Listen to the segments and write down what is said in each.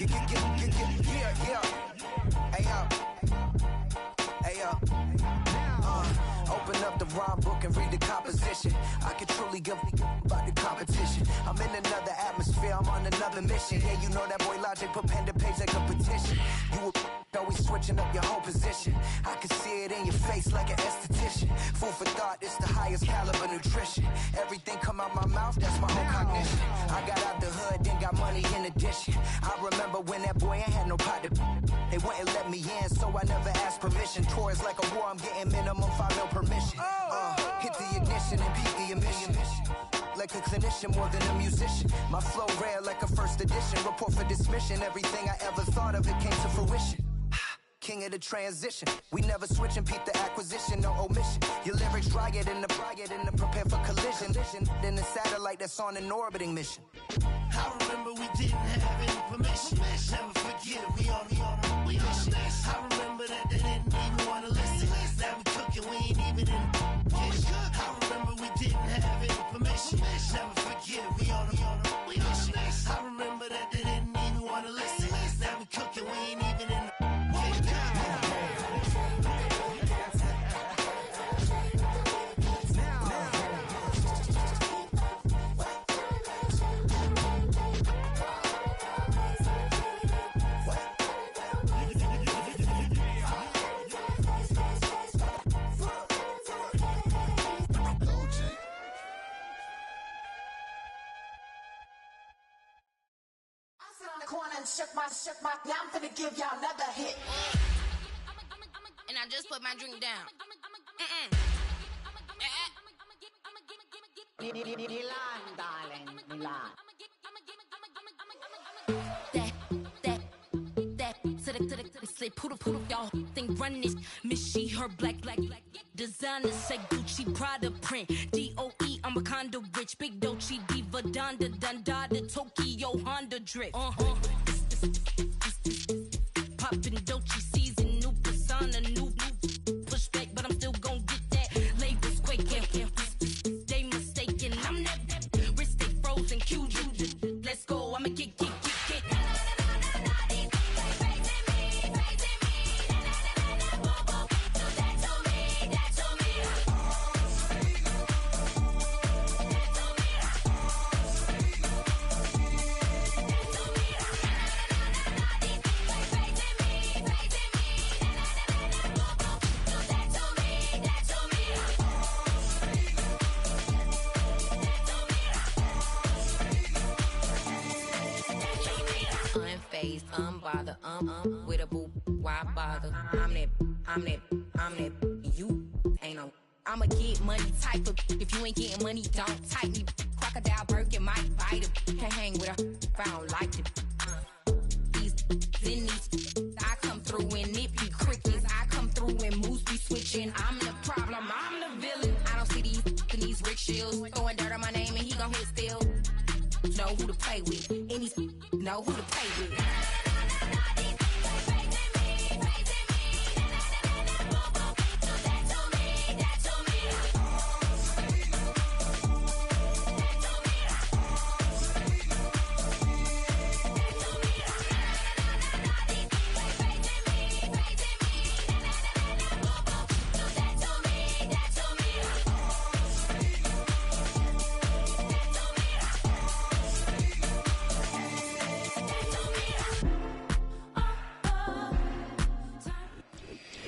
Yeah. Hey, yo. Open up the rhyme book and read the composition. I can truly give about the competition. I'm in another atmosphere, I'm on another mission. Yeah, you know that boy Logic put pen to page like a petition. You always switching up your whole position. I can see it in your face like an esthetician. Food for thought, it's the highest caliber nutrition. Everything come out my mouth, that's my own cognition. I got out the hood, then got money in addition. I remember when that boy ain't had no pot to. They wouldn't let me in, so I never asked permission. Tours like a war, I'm getting minimum 5 mil permission. Hit the ignition and beat the emission. Like a clinician more than a musician. My flow rare like a first edition. Report for dismission. Everything I ever thought of, it came to fruition. King of the transition. We never switch and peep the acquisition, no omission. Your lyrics dry it in the prepare for collision. Then the satellite that's on an orbiting mission. I remember we didn't have any permission. Never forget it, we on mission. I remember that they didn't even want to listen. Now we cooking, we ain't even in the kitchen. I remember we didn't have any permission. Never forget it, we on mission. I remember that they didn't even want to listen. Now we cooking, we ain't even in the kitchen. Shook my, now I'm finna give y'all another hit. And I just put my drink down. Milan, darling, Milan. To the slip, poodle, y'all think run this. Miss she, her black. Designer say Gucci, Prada print. DOE, I'm a condo rich. Big Dolce, Diva, Donda, Tokyo, Honda drip. Poppin' Dolce season, new persona, new pushback, but I'm still gon' get that. Labels quaking, they mistaken. I'm that wrist stay frozen, QG. Let's go, I'ma get. Unbothered, with a boo, why bother? I'm that, you ain't no. I'ma get money type of. If you ain't getting money, don't type me. Crocodile Birkin might bite him. Can't hang with her if I don't like it. These, I come through and it be crickets. I come through and moves be switching. I'm the problem, I'm the villain. I don't see these rickshaws throwing dirt on my name and he gon' hit still. Know who to play with, and these know who to play with.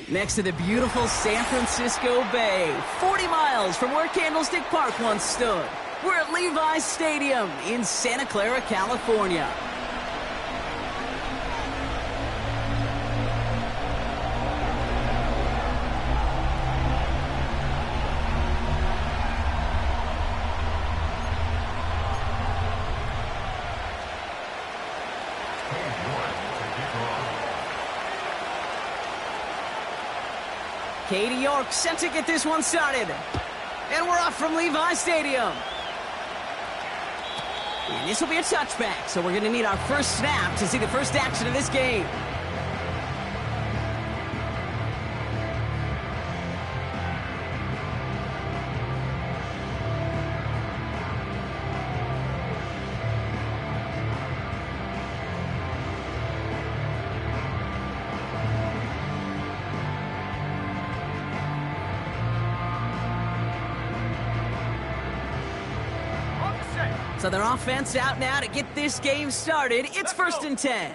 Next to the beautiful San Francisco Bay, 40 miles from where Candlestick Park once stood. We're at Levi's Stadium in Santa Clara, California. Katie York set to get this one started. And we're off from Levi's Stadium. And this will be a touchback, so we're going to need our first snap to see the first action of this game. So their offense out now to get this game started. It's 1st and 10.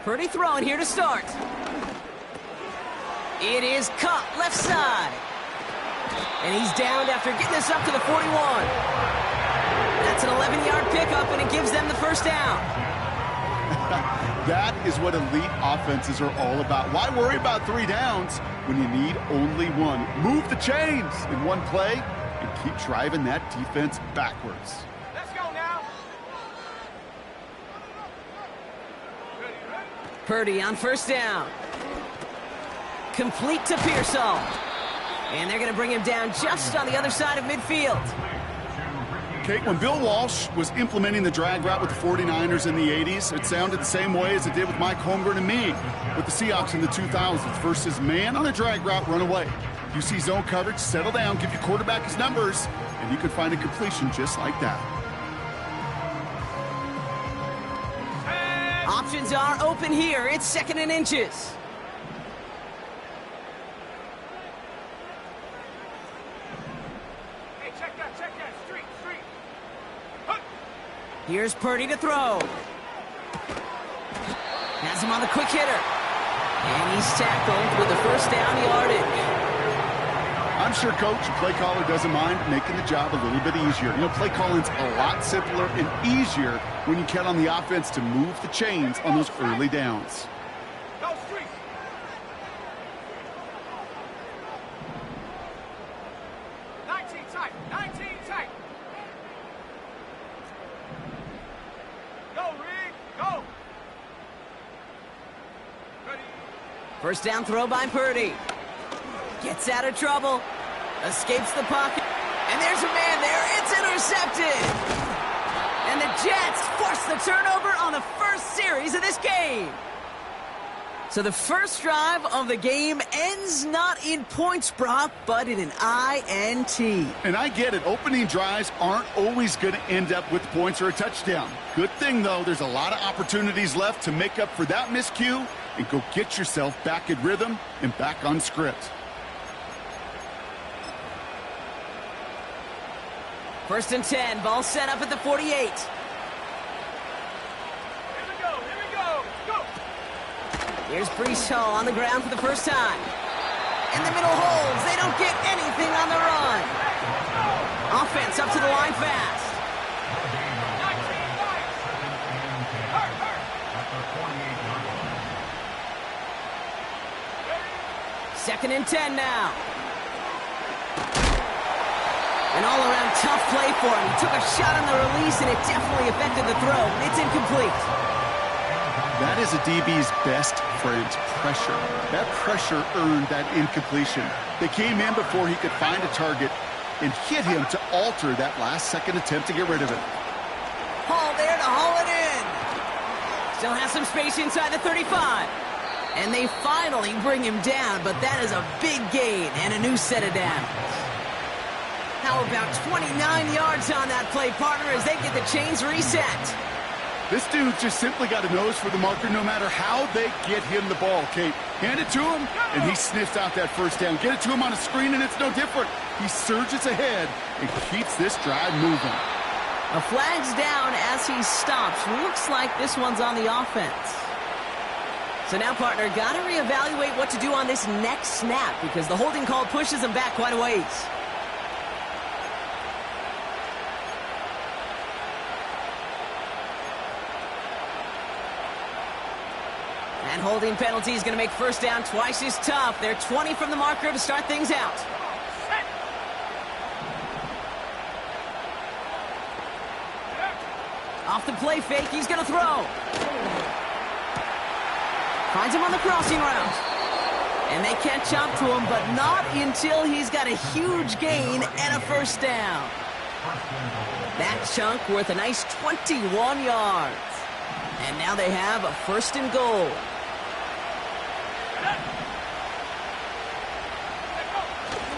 Purdy throwing here to start. It is caught left side. And he's downed after getting this up to the 41. That's an 11-yard pickup, and it gives them the first down. That is what elite offenses are all about. Why worry about 3 downs when you need only 1? Move the chains in one play and keep driving that defense backwards. Let's go now. Purdy on 1st down. Complete to Pearsall. And they're going to bring him down just on the other side of midfield. Kate, when Bill Walsh was implementing the drag route with the 49ers in the 80s, it sounded the same way as it did with Mike Holmgren and me with the Seahawks in the 2000s versus man on a drag route, run away. You see zone coverage, settle down, give your quarterback his numbers, and you could find a completion just like that. Options are open here. It's 2nd and inches. Here's Purdy to throw. Has him on the quick hitter. And he's tackled with the 1st down yardage. I'm sure coach and play caller doesn't mind making the job a little bit easier. You know, play calling's a lot simpler and easier when you count on the offense to move the chains on those early downs. Go street. First down throw by Purdy. Gets out of trouble. Escapes the pocket. And there's a man there. It's intercepted. And the Jets force the turnover on the first series of this game. So the first drive of the game ends not in points, Brock, but in an INT. And I get it. Opening drives aren't always going to end up with points or a touchdown. Good thing, though, there's a lot of opportunities left to make up for that miscue and go get yourself back in rhythm and back on script. First and 10. Ball set up at the 48. Here's Brees Hall on the ground for the first time. In the middle holds. They don't get anything on the run. Offense up to the line fast. Second and 10 now. An all-around tough play for him. He took a shot on the release, and it definitely affected the throw. It's incomplete. That is a DB's best friend, pressure. That pressure earned that incompletion. They came in before he could find a target and hit him to alter that last-second attempt to get rid of it. Hall there to haul it in. Still has some space inside the 35. And they finally bring him down, but that is a big gain and a new set of downs. How about 29 yards on that play, partner, as they get the chains reset. This dude just simply got a nose for the marker no matter how they get him the ball, Kate. Hand it to him, and he sniffs out that first down. Get it to him on a screen, and it's no different. He surges ahead and keeps this drive moving. A flag's down as he stops. Looks like this one's on the offense. So now, partner, got to reevaluate what to do on this next snap because the holding call pushes him back quite a ways. And holding penalty is going to make first down twice as tough. They're 20 from the marker to start things out. Off the play fake, he's going to throw. Finds him on the crossing route. And they catch up to him, but not until he's got a huge gain and a first down. That chunk worth a nice 21 yards. And now they have a first and goal.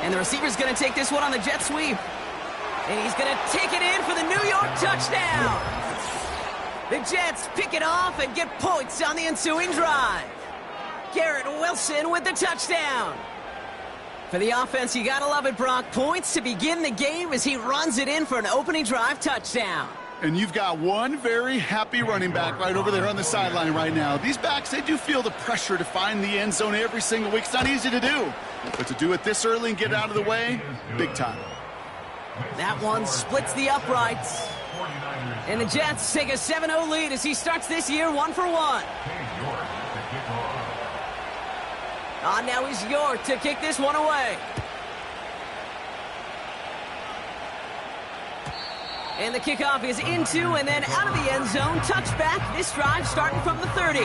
And the receiver's going to take this one on the jet sweep. And he's going to take it in for the New York touchdown. The Jets pick it off and get points on the ensuing drive. Garrett Wilson with the touchdown. For the offense, you gotta love it, Brock. Points to begin the game as he runs it in for an opening drive touchdown. And you've got one very happy running back right over there on the sideline right now. These backs, they do feel the pressure to find the end zone every single week. It's not easy to do. But to do it this early and get it out of the way, big time. That one splits the uprights. And the Jets take a 7-0 lead as he starts this year 1-for-1. Now he's York to kick this one away. And the kickoff is into and then out of the end zone. Touchback. This drive starting from the 30.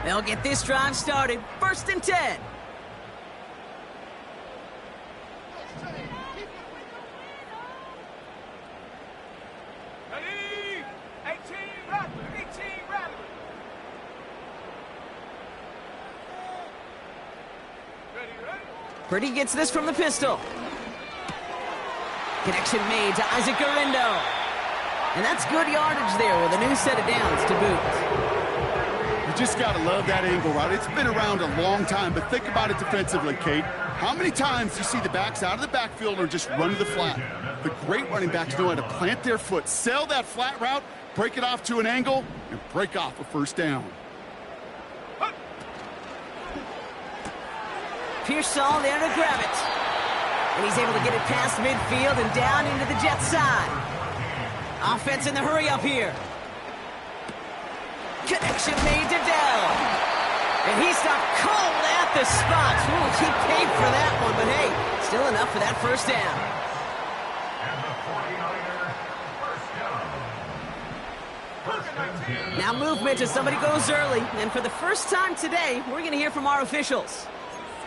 They'll get this drive started. 1st and 10. Purdy gets this from the pistol. Connection made to Isaac Garindo. And that's good yardage there with a new set of downs to boot. You just got to love that angle, right? It's been around a long time, but think about it defensively, Kate. How many times do you see the backs out of the backfield or just run to the flat? The great running backs know how to plant their foot, sell that flat route, break it off to an angle, and break off a first down. Pearsall there to grab it. And he's able to get it past midfield and down into the Jets side. Offense in the hurry up here. Connection made to Dell. And he stopped cold at the spot. Ooh, he paid for that one, but hey, still enough for that first down. Now movement as somebody goes early. And for the first time today, we're going to hear from our officials.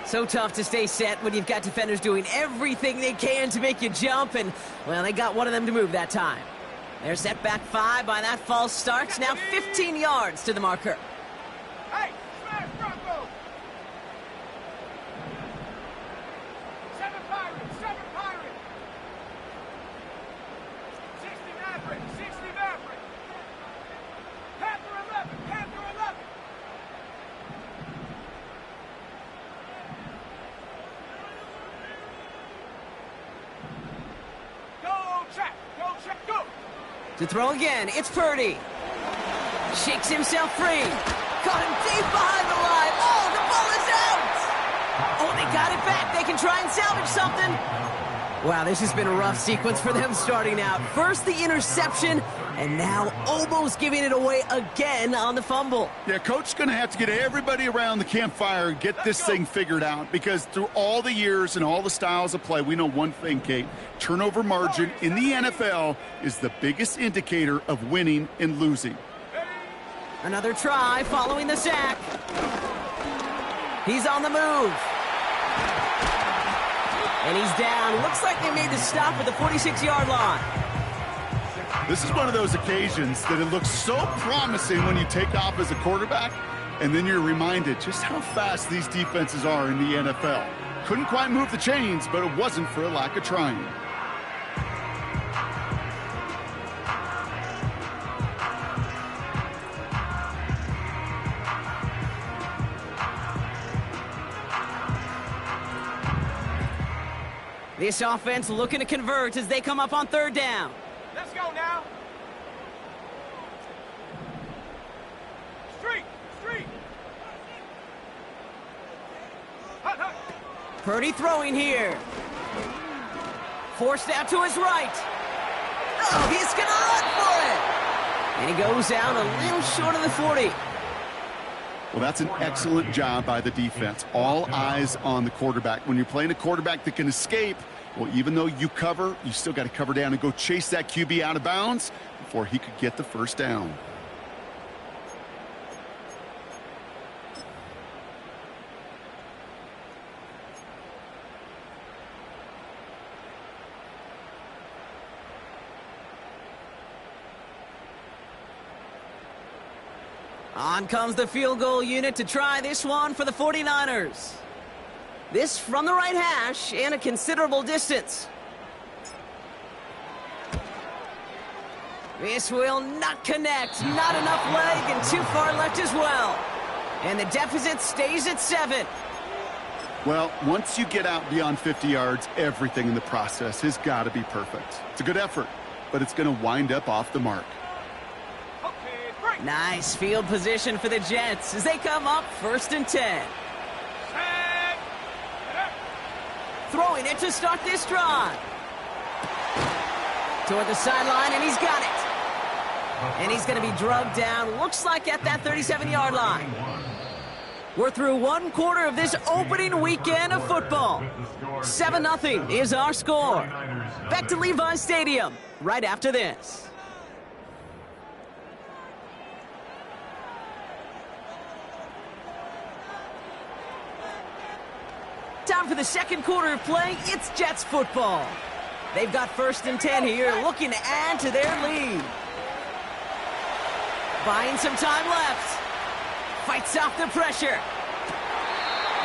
So tough to stay set when you've got defenders doing everything they can to make you jump, and, well, they got one of them to move that time. They're set back 5 by that false start. Now 15 yards to the marker. Hey, smash Bronco! 7 Pirates, 7 Pirates! 60 Maverick, 60 Maverick! Panther 11, Panther 11! Go! To throw again, it's Purdy. Shakes himself free. Caught him deep behind the line. Oh, the ball is out! Oh, they got it back. They can try and salvage something. Wow, this has been a rough sequence for them starting out. First the interception, and now almost giving it away again on the fumble. Yeah, Coach's going to have to get everybody around the campfire and get this thing figured out, because through all the years and all the styles of play, we know one thing, Kate. Turnover margin in the NFL is the biggest indicator of winning and losing. Another try following the sack. He's on the move. And he's down. Looks like they made the stop at the 46-yard line. This is one of those occasions that it looks so promising when you take off as a quarterback, and then you're reminded just how fast these defenses are in the NFL. Couldn't quite move the chains, but it wasn't for a lack of trying. This offense looking to convert as they come up on 3rd down. Let's go now. Street. Hut. Purdy throwing here. Forced out to his right. Oh, he's going to run for it. And he goes out a little short of the 40. Well, that's an excellent job by the defense. All eyes on the quarterback. When you're playing a quarterback that can escape, well, even though you cover, you still got to cover down and go chase that QB out of bounds before he could get the first down. On comes the field goal unit to try this one for the 49ers. This from the right hash and a considerable distance. This will not connect. Not enough leg and too far left as well. And the deficit stays at 7. Well, once you get out beyond 50 yards, everything in the process has got to be perfect. It's a good effort, but it's going to wind up off the mark. Nice field position for the Jets as they come up 1st and 10. Throwing it to start this drive. Toward the sideline, and he's got it. And he's going to be drugged down, looks like at that 37-yard line. We're through 1 quarter of this opening weekend of football. 7-0 is our score. Back to Levi Stadium right after this. Time for the second quarter of play. It's Jets football. They've got 1st and 10 here, looking to add to their lead. Buying some time left. Fights off the pressure.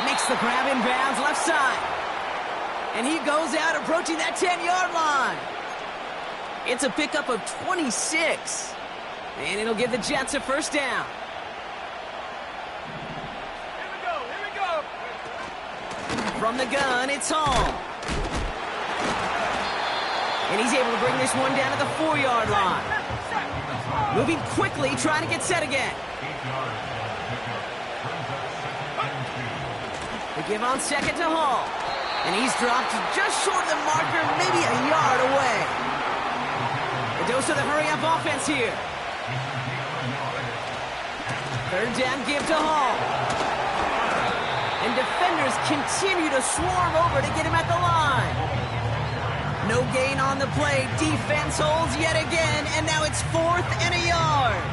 Makes the grab in bounds left side. And he goes out approaching that 10-yard line. It's a pickup of 26. And it'll give the Jets a 1st down. Here we go. From the gun, it's Hall. And he's able to bring this one down to the 4-yard line. Moving quickly, trying to get set again. They give on 2nd to Hall. And he's dropped just short of the marker, maybe a yard away. A dose of the hurry-up offense here. 3rd down give to Hall. And defenders continue to swarm over to get him at the line. No gain on the play. Defense holds yet again, and now it's 4th and a yard.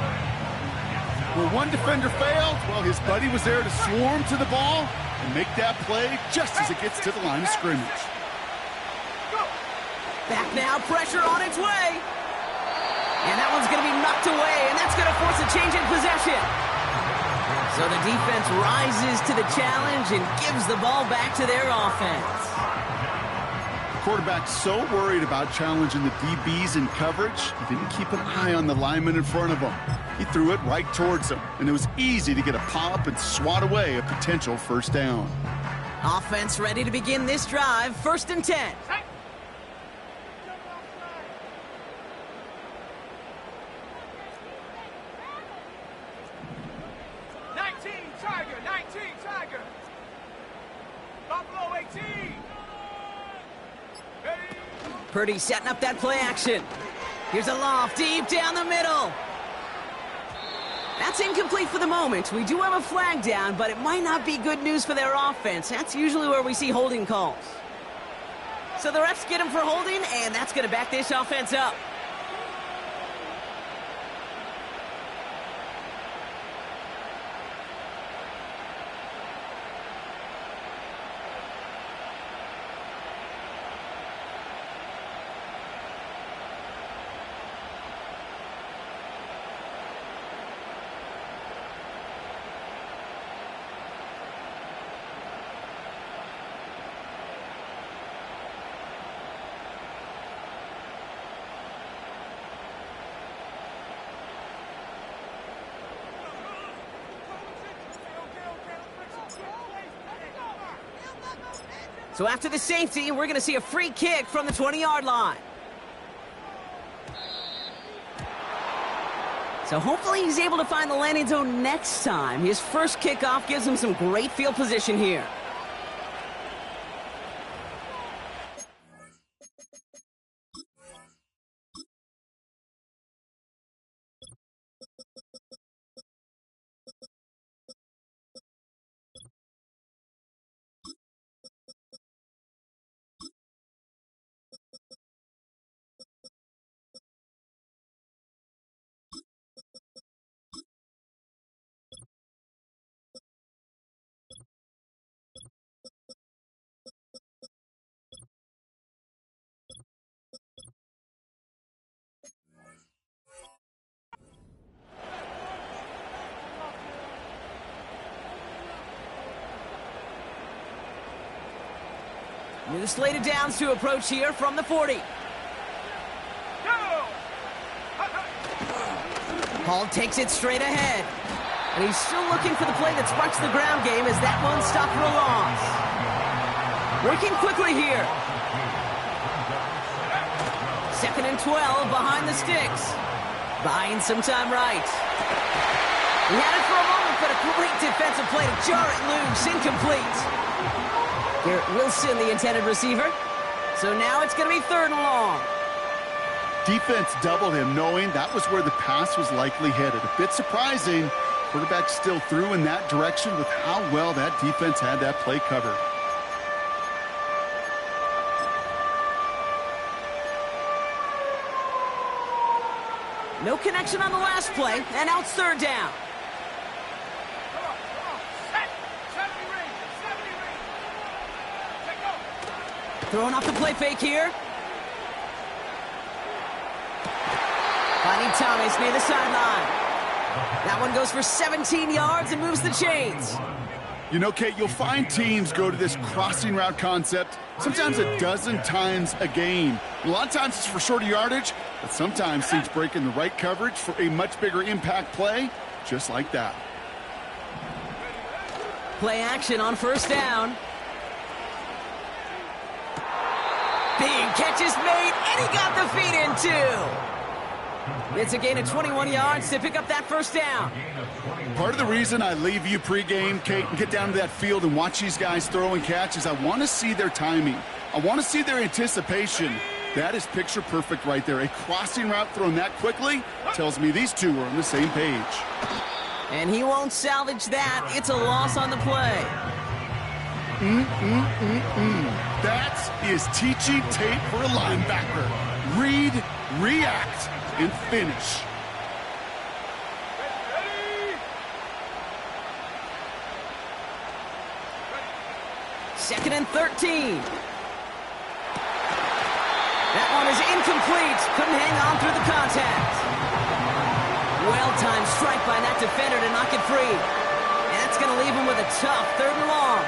Well, one defender failed. Well, his buddy was there to swarm to the ball and make that play just as it gets to the line of scrimmage. Back now, pressure on its way. And that one's going to be knocked away, and that's going to force a change in possession. So the defense rises to the challenge and gives the ball back to their offense. Quarterback's so worried about challenging the DBs in coverage, he didn't keep an eye on the lineman in front of him. He threw it right towards him, and it was easy to get a pop and swat away a potential 1st down. Offense ready to begin this drive, 1st and 10. Tiger. Buffalo 18. Purdy setting up that play action. Here's a loft deep down the middle. That's incomplete for the moment. We do have a flag down, but it might not be good news for their offense. That's usually where we see holding calls. So the refs get him for holding, and that's going to back this offense up. So after the safety, we're going to see a free kick from the 20-yard line. So hopefully he's able to find the landing zone next time. His first kickoff gives him some great field position here. New slate of downs to approach here from the 40. Hall takes it straight ahead. And he's still looking for the play that sparks the ground game as that one stopped for a loss. Working quickly here. 2nd and 12 behind the sticks. Buying some time right. He had it for a moment, but a great defensive play to jar it loose. Incomplete. Garrett Wilson, the intended receiver. So now it's going to be 3rd and long. Defense doubled him, knowing that was where the pass was likely headed. A bit surprising. Quarterback still threw in that direction with how well that defense had that play covered. No connection on the last play, and now it's 3rd down. Throwing off the play fake here. Finding Thomas near the sideline. That one goes for 17 yards and moves the chains. You know, Kate, you'll find teams go to this crossing route concept sometimes a dozen times a game. A lot of times it's for shorter yardage, but sometimes teams break in the right coverage for a much bigger impact play, just like that. Play action on 1st down. Big catch is made, and he got the feet in too. It's a gain of 21 yards to pick up that 1st down. Part of the reason I leave you pregame, Kate, and get down to that field and watch these guys throw and catch is I want to see their timing. I want to see their anticipation. That is picture perfect right there. A crossing route thrown that quickly tells me these two are on the same page. And he won't salvage that. It's a loss on the play. That is teaching tape for a linebacker. Read, react, and finish. Second and 13. That one is incomplete. Couldn't hang on through the contact. Well-timed strike by that defender to knock it free. And that's going to leave him with a tough 3rd and long.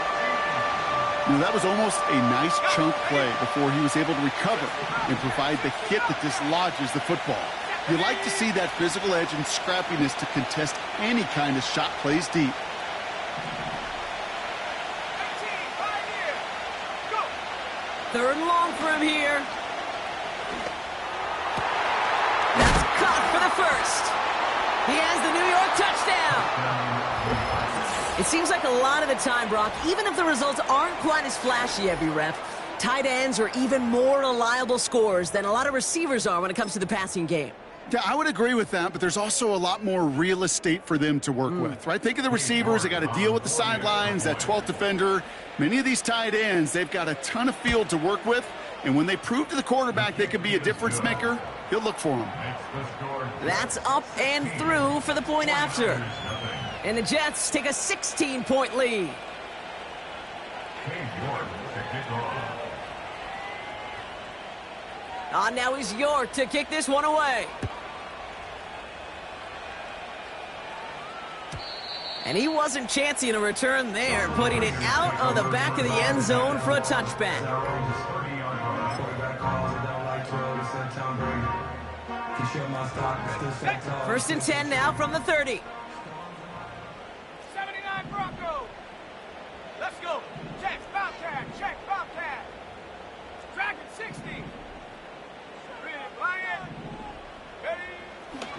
You know, that was almost a nice chunk play before he was able to recover and provide the hit that dislodges the football. You like to see that physical edge and scrappiness to contest any kind of shot plays deep. Third and long for him here. That's caught for the first. He has the New York touchdown. It seems like a lot of the time, Brock, even if the results aren't quite as flashy every rep, tight ends are even more reliable scorers than a lot of receivers are when it comes to the passing game. Yeah, I would agree with that, but there's also a lot more real estate for them to work with, right? Think of the receivers. They got to deal with the sidelines, that 12th defender. Many of these tight ends, they've got a ton of field to work with, and when they prove to the quarterback they can be a difference maker, he'll look for them. That's up and through for the point after. And the Jets take a 16-point lead. Now is York to kick this one away. And he wasn't chancing a return there, putting it out of the back of the end zone for a touchback. First and 10 now from the 30. 79 Broncos. Let's go. Check, Bobcat. Check, Bobcat. Dragon 60. Lion. Ready.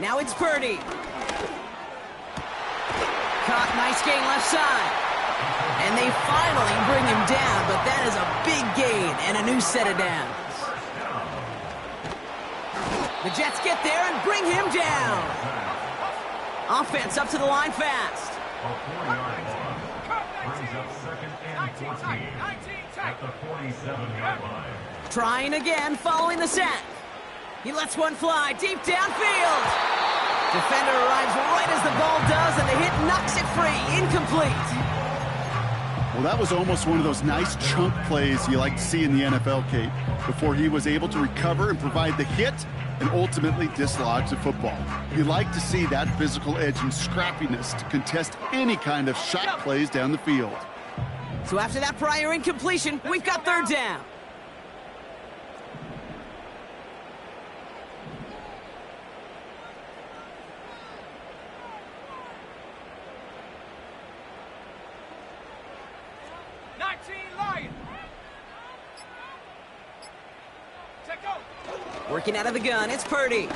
Now it's Purdy. Caught, nice gain left side. And they finally bring him down, but that is a big gain and a new set of downs. The Jets get there and bring him down. Offense up to the line fast. Trying again following the sack. He lets one fly deep downfield. Defender arrives right as the ball does, and the hit knocks it free. Incomplete. Well, that was almost one of those nice chunk plays you like to see in the NFL, Kate, before he was able to recover and provide the hit and ultimately dislodge the football. You like to see that physical edge and scrappiness to contest any kind of shot plays down the field. So after that prior incompletion, we've got third down. Lion. Check out. Working out of the gun, it's Purdy.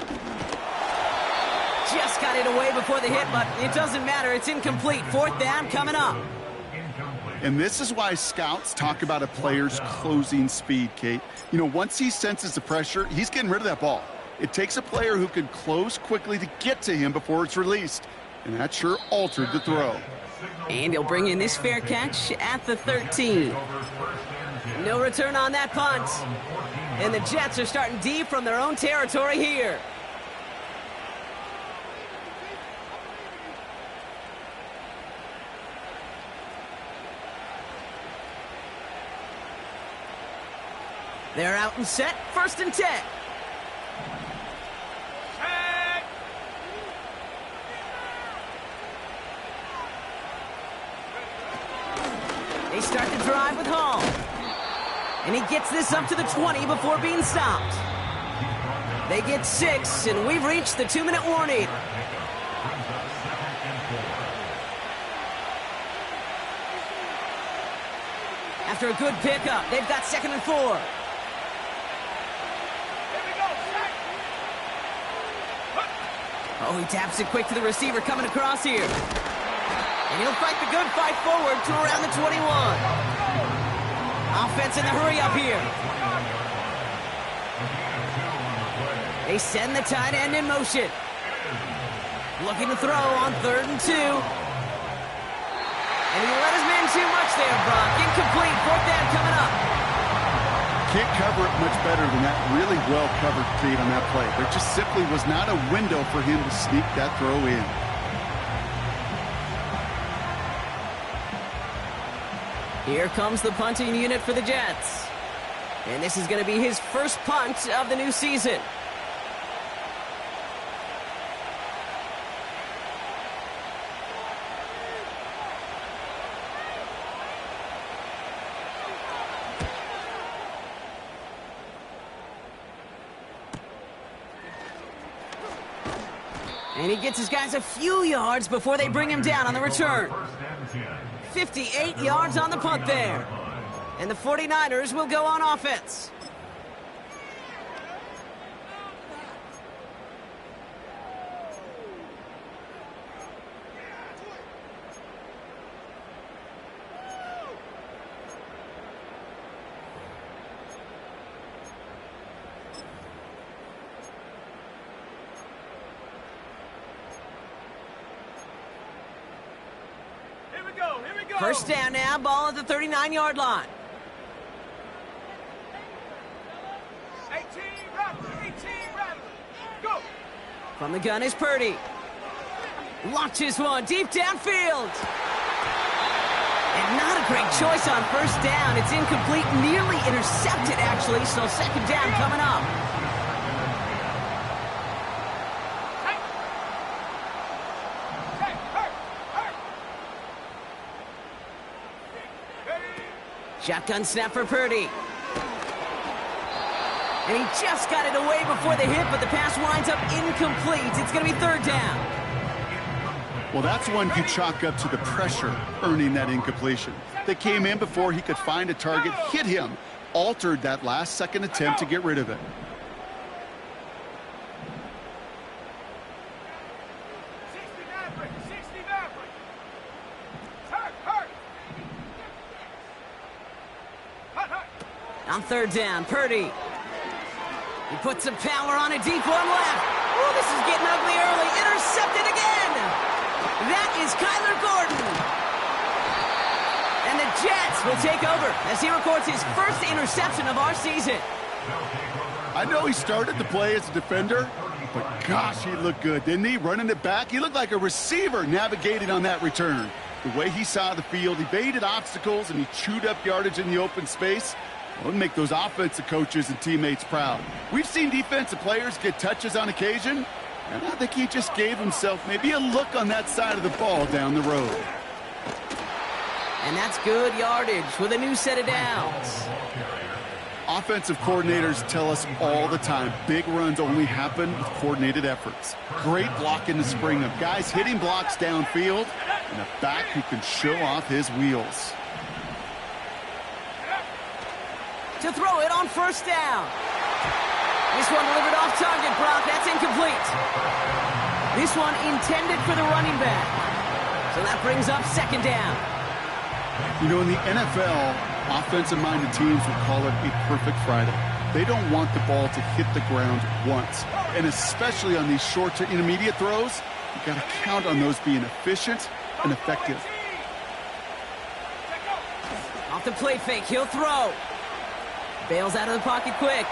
Just got it away before the hit, but it doesn't matter. It's incomplete. Fourth down coming up. And this is why scouts talk about a player's closing speed, Kate. You know, once he senses the pressure, he's getting rid of that ball. It takes a player who can close quickly to get to him before it's released. And that sure altered the throw. And he'll bring in this fair catch at the 13. No return on that punt. And the Jets are starting deep from their own territory here. They're out and set, 1st and 10. They start the drive with Hall. And he gets this up to the 20 before being stopped. They get 6, and we've reached the 2-minute warning. After a good pickup, they've got 2nd and 4. Oh, he taps it quick to the receiver coming across here. And he'll fight the good fight forward to around the 21. Offense in the hurry up here. They send the tight end in motion. Looking to throw on 3rd and 2. And he let his man too much there, Brock. Incomplete, 4th down coming up. Can't cover it much better than that. Really well covered, Kate, on that play. There just simply was not a window for him to sneak that throw in. Here comes the punting unit for the Jets. And this is going to be his first punt of the new season. And he gets his guys a few yards before they bring him down on the return. 58 yards on the punt there. And the 49ers will go on offense. First down now, ball at the 39-yard line. 18, go! From the gun is Purdy. Launches one deep downfield. And not a great choice on first down. It's incomplete, nearly intercepted actually, so 2nd down coming up. Shotgun snap for Purdy. And he just got it away before the hit, but the pass winds up incomplete. It's going to be 3rd down. Well, that's one you chalk up to the pressure earning that incompletion. They came in before he could find a target, hit him, altered that last-second attempt to get rid of it. On 3rd down, Purdy. He puts some power on a deep one left. Oh, this is getting ugly early. Intercepted again. That is Kyler Gordon. And the Jets will take over as he records his first interception of our season. I know he started the play as a defender, but gosh, he looked good, didn't he? Running it back, he looked like a receiver navigating on that return. The way he saw the field, evaded obstacles, and he chewed up yardage in the open space. Well, it'll make those offensive coaches and teammates proud. We've seen defensive players get touches on occasion, and I think he just gave himself maybe a look on that side of the ball down the road. And that's good yardage with a new set of downs. Offensive coordinators tell us all the time, big runs only happen with coordinated efforts. Great block in the spring of guys hitting blocks downfield, and a back who can show off his wheels. to throw it on first down. This one delivered off target, Brock. That's incomplete. This one intended for the running back. So that brings up second down. You know, in the NFL, offensive-minded teams would call it a perfect Friday. They don't want the ball to hit the ground once. And especially on these short to intermediate throws, you've got to count on those being efficient and effective. Off the play fake, he'll throw. Bails out of the pocket quick.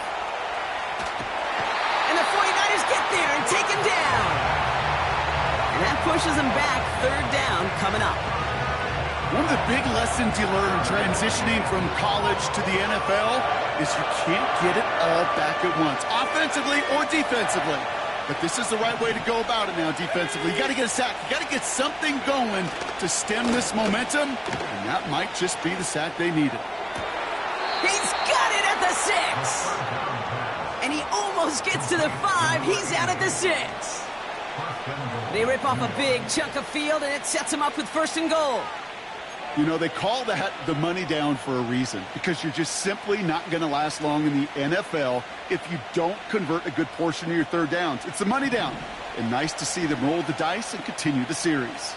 And the 49ers get there and take him down. And that pushes him back. Third down coming up. One of the big lessons you learn transitioning from college to the NFL is you can't get it all back at once, offensively or defensively. But this is the right way to go about it now defensively. You got to get a sack. You got to get something going to stem this momentum, and that might just be the sack they needed. He's got it at the 6. And he almost gets to the 5. He's out at the 6. They rip off a big chunk of field, and it sets him up with first and goal. You know, they call that the money down for a reason, because you're just simply not going to last long in the NFL if you don't convert a good portion of your third downs. It's the money down. And nice to see them roll the dice and continue the series.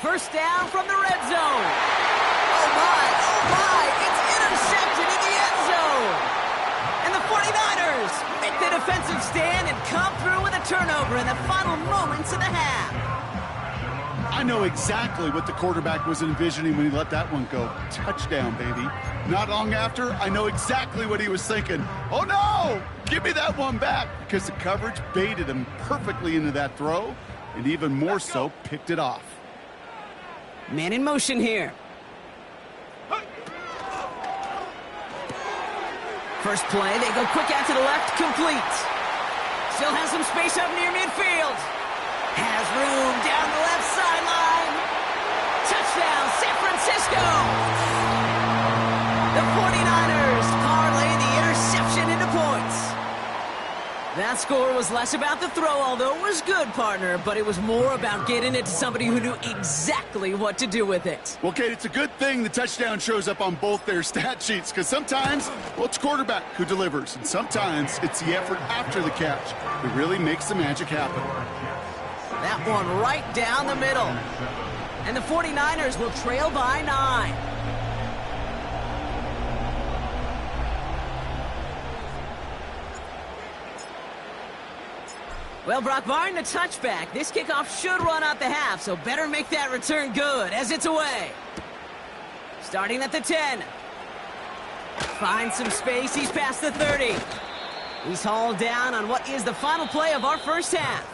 First down from the red zone. Oh my, it's intercepted in the end zone. And the 49ers make the defensive stand and come through with a turnover in the final moments of the half. I know exactly what the quarterback was envisioning when he let that one go. Touchdown, baby. Not long after, I know exactly what he was thinking. Oh, no! Give me that one back! Because the coverage baited him perfectly into that throw, and even more so, picked it off. Man in motion here. First play, they go quick out to the left, complete. Still has some space up near midfield. Has room down the left sideline. Touchdown, San Francisco. The 49ers parlay the interception into points. That score was less about the throw, although it was good, partner, but it was more about getting it to somebody who knew exactly what to do with it. Well, Kate, it's a good thing the touchdown shows up on both their stat sheets, because sometimes, well, it's quarterback who delivers, and sometimes it's the effort after the catch that really makes the magic happen. That one right down the middle. And the 49ers will trail by 9. Well, Brock, barring the touchback, this kickoff should run out the half, so better make that return good as it's away. Starting at the 10. Finds some space. He's past the 30. He's hauled down on what is the final play of our first half.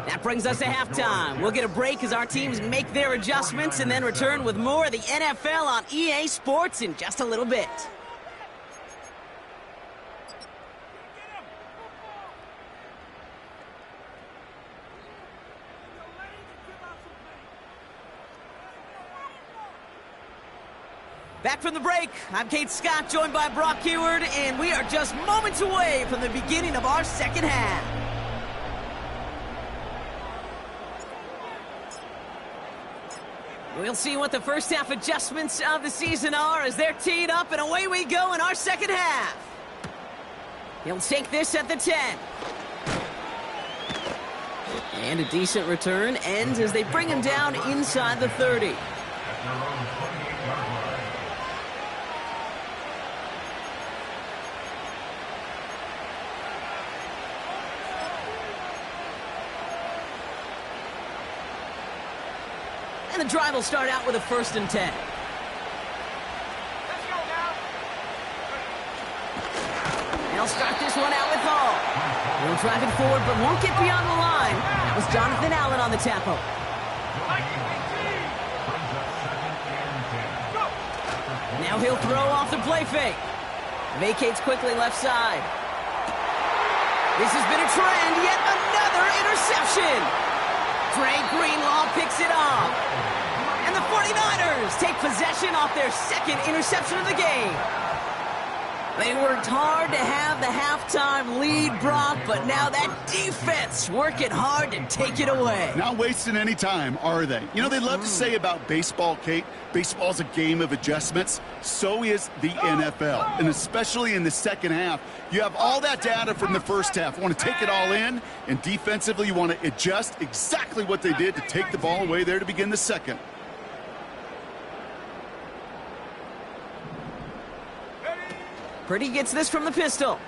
That brings us to halftime. We'll get a break as our teams make their adjustments and then return with more of the NFL on EA Sports in just a little bit. Back from the break, I'm Kate Scott, joined by Brock Heward, and we are just moments away from the beginning of our second half. We'll see what the first half adjustments of the season are as they're teed up, and away we go in our second half. He'll take this at the 10. And a decent return ends as they bring him down inside the 30. And the drive will start out with a 1st and 10. Let's go now. They'll start this one out with Hall. He'll drive it forward, but won't get beyond the line. That was Jonathan Allen on the tackle. Now he'll throw off the play fake. Vacates quickly left side. This has been a trend. Yet another interception. Dre Greenlaw picks it off. And the 49ers take possession off their second interception of the game. They worked hard to have the halftime lead, Brock, but now that defense working hard to take it away. Not wasting any time, are they? You know, they love to say about baseball, Kate, baseball's a game of adjustments. So is the NFL, and especially in the second half. You have all that data from the first half. You want to take it all in, and defensively you want to adjust exactly what they did to take the ball away there to begin the second. Purdy gets this from the pistol.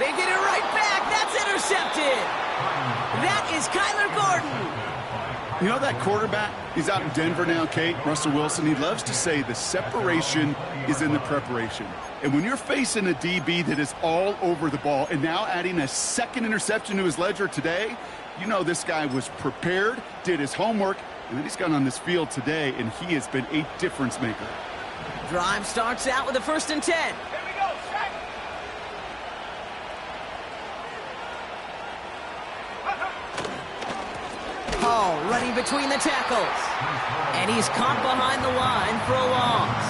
They get it right back. That's intercepted. That is Kyler Gordon. You know that quarterback? He's out in Denver now, Kate, Russell Wilson. He loves to say the separation is in the preparation. And when you're facing a DB that is all over the ball and now adding a second interception to his ledger today, you know this guy was prepared, did his homework, and then he's gone on this field today, and he has been a difference maker. Drive starts out with a 1st and 10. Here we go, Shaq. Hall running between the tackles. And he's caught behind the line for a loss.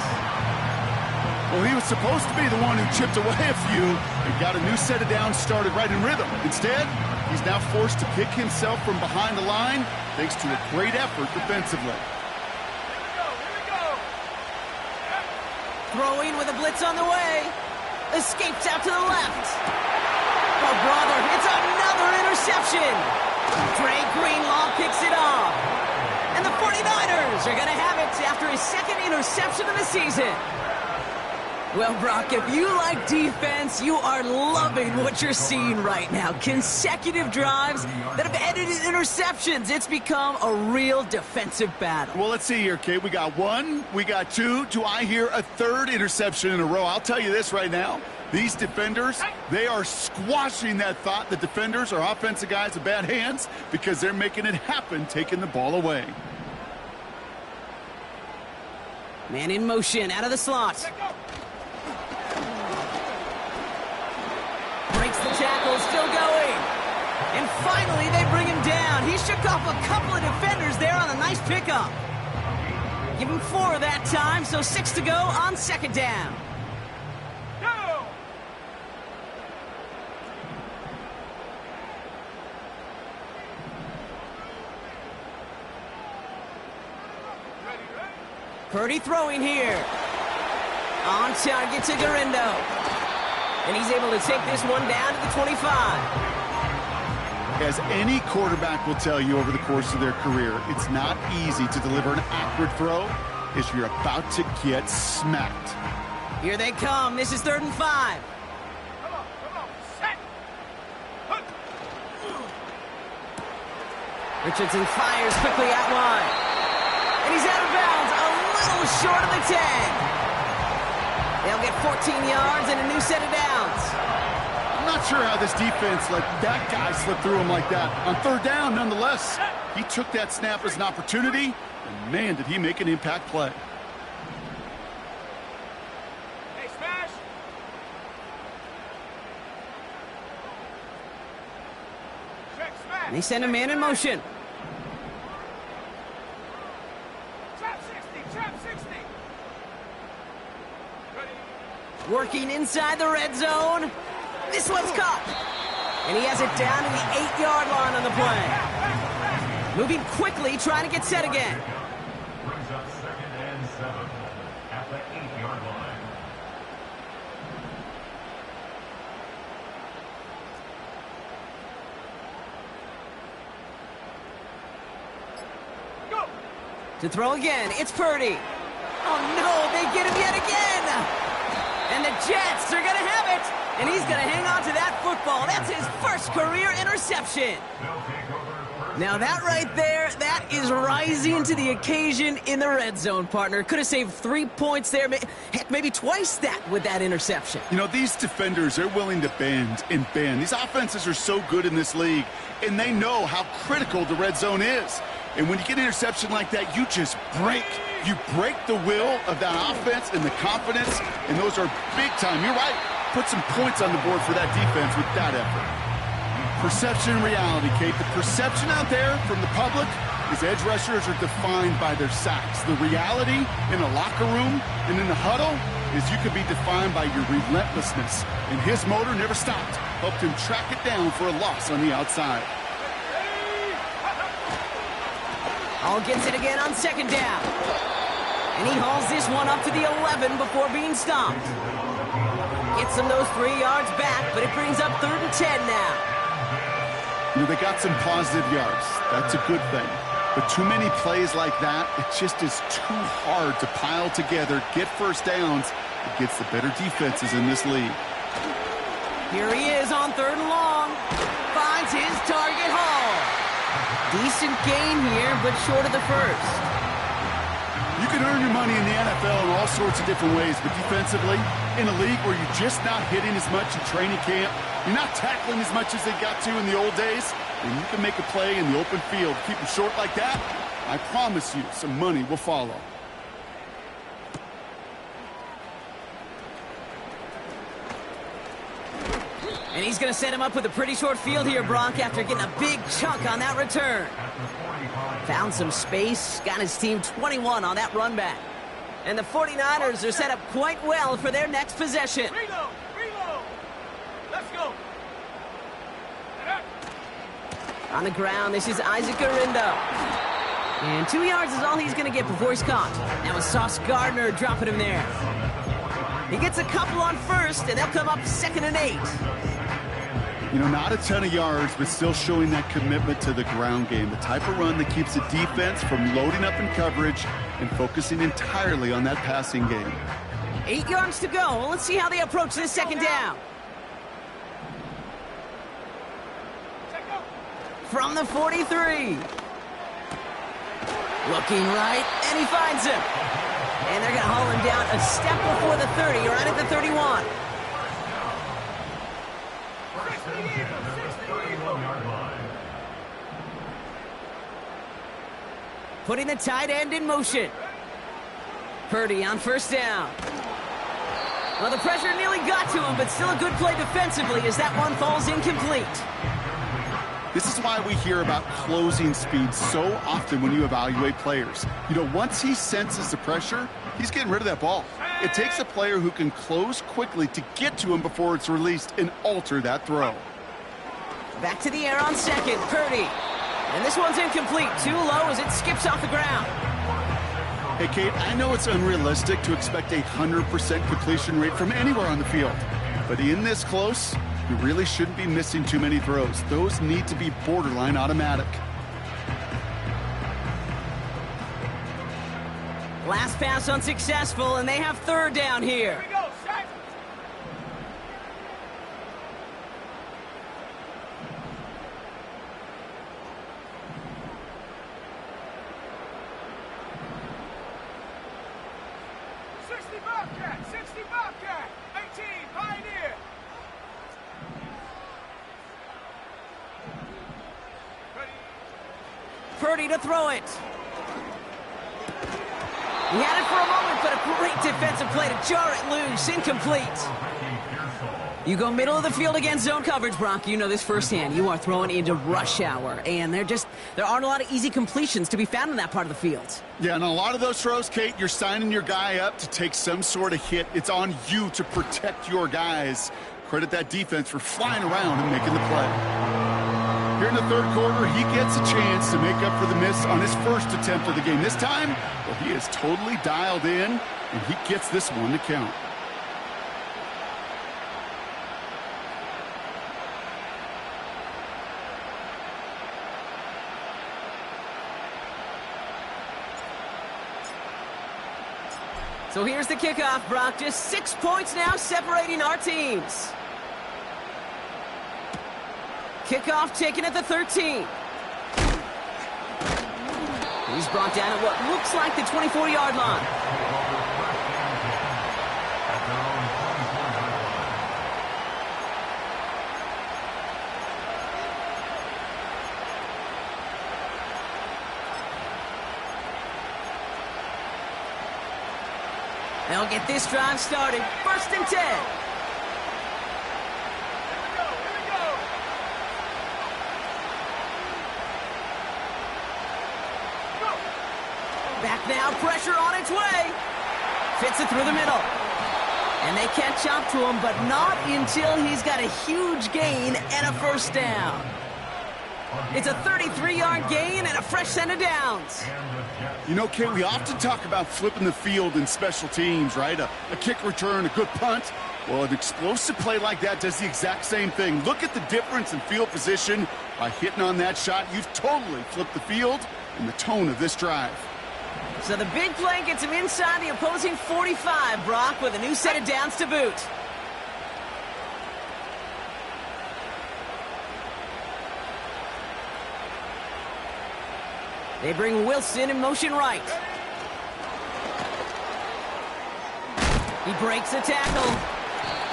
Well, he was supposed to be the one who chipped away a few and got a new set of downs started right in rhythm. Instead, he's now forced to pick himself from behind the line thanks to a great effort defensively. Throwing with a blitz on the way. Escapes out to the left. Oh, brother, it's another interception. Dre Greenlaw picks it off. And the 49ers are going to have it after his second interception of the season. Well, Brock, if you like defense, you are loving what you're seeing right now. Consecutive drives that have ended in interceptions. It's become a real defensive battle. Well, let's see here, Kate. We got one, we got two. Do I hear a third interception in a row? I'll tell you this right now. These defenders, they are squashing that thought. The defenders are offensive guys with bad hands because they're making it happen, taking the ball away. Man in motion, out of the slot. Breaks the tackle, still going. And finally, they bring him down. He shook off a couple of defenders there on a nice pickup. Give him 4 that time, so 6 to go on 2nd down. Go! Purdy throwing here. On target to Garindo. And he's able to take this one down to the 25. As any quarterback will tell you over the course of their career, it's not easy to deliver an accurate throw as you're about to get smacked. Here they come. This is 3rd and 5. Come on, set. Richardson fires quickly out wide. And he's out of bounds, a little short of the 10. They'll get 14 yards and a new set of downs. I'm not sure how this defense let that guy slip through him like that. On 3rd down, nonetheless, he took that snap as an opportunity, and man, did he make an impact play. Hey, smash. Check, smash. And they send a man in motion. Trap 60. Working inside the red zone. This one's caught. And he has it down to the 8-yard line on the play. Moving quickly, trying to get set again. Brings up 2nd and 7 at the 8-yard line. Go! To throw again, it's Purdy. Oh no, they get him yet again. And the Jets are going to have it. And he's going to hang on to that football. That's his first career interception. Now that right there, that is rising to the occasion in the red zone, partner. Could have saved 3 points there. Heck, maybe twice that with that interception. You know, these defenders, they're willing to bend and bend. These offenses are so good in this league, and they know how critical the red zone is. And when you get an interception like that, you just break. You break the will of that offense and the confidence, and those are big time. You're right. Put some points on the board for that defense with that effort. Perception and reality, Kate. The perception out there from the public is edge rushers are defined by their sacks. The reality in the locker room and in the huddle, is you could be defined by your relentlessness, and his motor never stopped, helped him track it down for a loss on the outside. Hall gets it again on second down. And he hauls this one up to the 11 before being stopped. Gets him those 3 yards back, but it brings up 3rd and 10 now. You know, they got some positive yards. That's a good thing. But too many plays like that, it just is too hard to pile together, get first downs against the better defenses in this league. Here he is on 3rd and long. Finds his target, Hall. Decent gain here, but short of the first. You can earn your money in the NFL in all sorts of different ways, but defensively, in a league where you're just not hitting as much in training camp, you're not tackling as much as they got to in the old days, and you can make a play in the open field. Keep them short like that, I promise you some money will follow. And he's going to set him up with a pretty short field here, Brock, after getting a big chunk on that return. Found some space, got his team 21 on that run back. And the 49ers are set up quite well for their next possession. Reload! Reload! Let's go! On the ground, this is Isaac Arindo. And 2 yards is all he's going to get before he's caught. That was Sauce Gardner dropping him there. He gets a couple on first, and they'll come up 2nd and 8. You know, not a ton of yards, but still showing that commitment to the ground game. The type of run that keeps the defense from loading up in coverage and focusing entirely on that passing game. 8 yards to go. Let's see how they approach this 2nd down. From the 43. Looking right, and he finds him. And they're going to haul him down a step before the 30, right at the 31. Putting the tight end in motion. Purdy on 1st down. Well, the pressure nearly got to him, but still a good play defensively as that one falls incomplete. This is why we hear about closing speed so often when you evaluate players. You know, once he senses the pressure, he's getting rid of that ball. It takes a player who can close quickly to get to him before it's released and alter that throw. Back to the air on 2nd, Purdy. And this one's incomplete, too low as it skips off the ground. Hey, Kate, I know it's unrealistic to expect a 100% completion rate from anywhere on the field. But in this close, you really shouldn't be missing too many throws. Those need to be borderline automatic. Last pass unsuccessful, and they have 3rd down here. Here we go, Shaq! Bobcat, 60 Bobcat, 18 Pioneer. Purdy to throw it. He had it for a moment, but a great defensive play to jar it loose. Incomplete. You go middle of the field against zone coverage, Brock. You know this firsthand. You are throwing into rush hour, and there aren't a lot of easy completions to be found in that part of the field. Yeah, and a lot of those throws, Kate, you're signing your guy up to take some sort of hit. It's on you to protect your guys. Credit that defense for flying around and making the play. Here in the 3rd quarter, he gets a chance to make up for the miss on his first attempt of the game. This time, well, he is totally dialed in, and he gets this one to count. So here's the kickoff, Brock. Just 6 points now separating our teams. Kickoff taken at the 13. He's brought down at what looks like the 24-yard line. They'll get this drive started. 1st and 10. Back now, pressure on its way. Fits it through the middle. And they catch up to him, but not until he's got a huge gain and a first down. It's a 33-yard gain and a fresh set of downs. You know, Kate, we often talk about flipping the field in special teams, right? A kick return, a good punt. Well, an explosive play like that does the exact same thing. Look at the difference in field position. By hitting on that shot, you've totally flipped the field and the tone of this drive. So the big play gets him inside the opposing 45, Brock, with a new set of downs to boot. They bring Wilson in motion right. He breaks the tackle.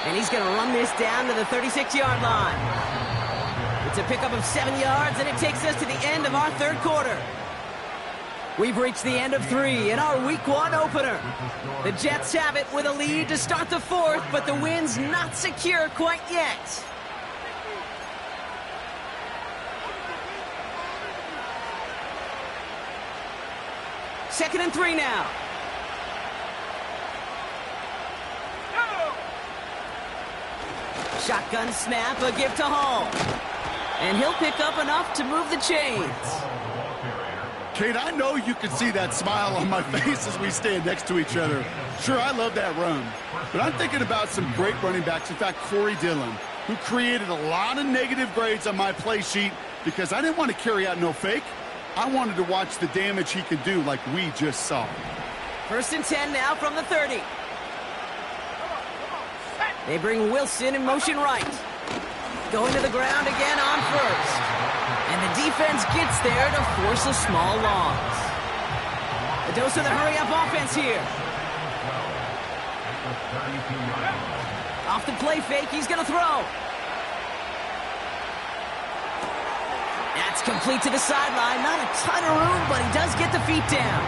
And he's going to run this down to the 36-yard line. It's a pickup of 7 yards, and it takes us to the end of our third quarter. We've reached the end of 3 in our Week 1 opener. The Jets have it with a lead to start the fourth, but the win's not secure quite yet. Second and 3 now. Shotgun snap, a give to Hall. And he'll pick up enough to move the chains. Kate, I know you can see that smile on my face as we stand next to each other. Sure, I love that run. But I'm thinking about some great running backs. In fact, Corey Dillon, who created a lot of negative grades on my play sheet because I didn't want to carry out no fake. I wanted to watch the damage he could do like we just saw. First and 10 now from the 30. They bring Wilson in motion right. Going to the ground again on first. And the defense gets there to force a small loss. A dose of the hurry-up offense here. Off the play fake, he's going to throw. That's complete to the sideline. Not a ton of room, but he does get the feet down.